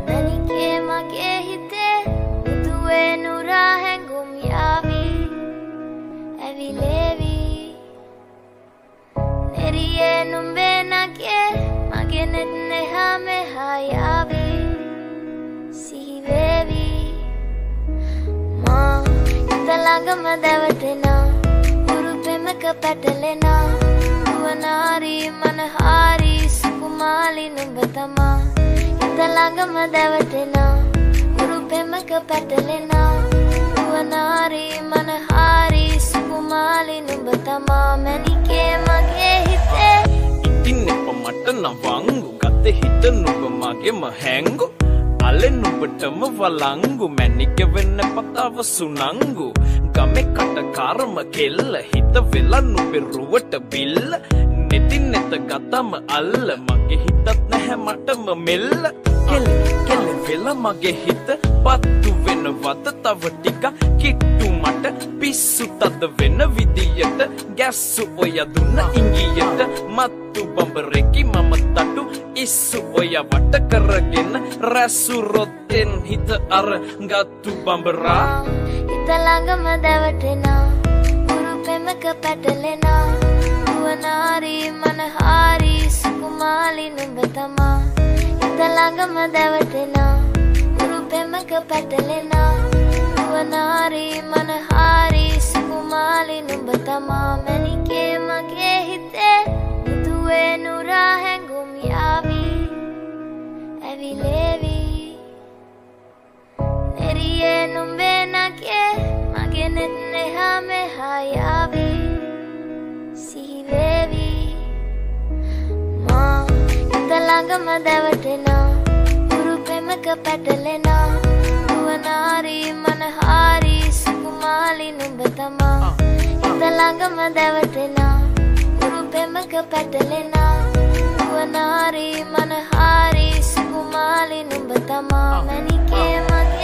මැනිකේ මගේ හිතේ මුතුවේ නුරා හැඟුම් යාවි ඇවිලේවි නෙරියේ නුඹේ නගේ මගේ නෙත් නෙහා මෙහා යාවි සිහිවේවි මා හිත ළඟම දැවටෙනා උරු පෙමක පැටලෙනා නුවනාරි මනහාරි සුකුමාලි නුඹ තමා හිත ළඟම දැවටෙනා උරු පෙමක පැටලෙනා නුවනාරි මනහාරි සුකුමාලි නුඹ තමා මැනිකේ මගේ හිතේ ඉතින් එප මට නවංගු ගත හිත නුඹ මගේම හැංගු අලෙන් නුඹටම වලංගු මැනික වෙන්න පතාව සුනංගු ගමේ කට කර්ම කෙල්ල හිත වෙලා නුඹේ රුවට බිල්ල නෙතින් නෙත ගතම අල්ල මගේ හිතත් නැහැ මටම මෙල්ල කෙල වෙලා මගේ හිත පත්තු වෙනවද තව ටික කිට්ටු මට පිස්සු තද වෙන විදියට ගැස්සු ඔය දුන්න ඉංගියට මත්තු බඹරෙකි මම තටු ඉස්සු ඔය වට කරගෙන රැසු රොත්තෙන් හිත අර ගත්තු බඹරා හිත ළඟම දැවටෙනා උරු පෙමක පැටලෙනා නුවනාරි මනහාරි සුකුමාලි නුඹ තමා හිත ළඟම දැවටෙනා උරු පෙමක පැටලෙනා නුවනාරි මනහාරි සුකුමාලි නුඹ තමා මැනිකේ මගේ හිතේ මුතුවේ නුරා හැඟුම් යාවි ඇවිලේවි නෙරියේ නුඹේ නගේ මගේ නෙත් නෙහා මෙහා යාවි සිහිවේවි මා හිත ළඟම දැවටෙනා උරු පෙමක පැටලෙනා නුවනාරි මනහාරි සුකුමාලි නුඹ තමා හිත ළඟම දැවටෙනා උරු පෙමක පැටලෙනා නුවනාරි මනහාරි සුකුමාලි නුඹ තමා මැනිකේ මගේ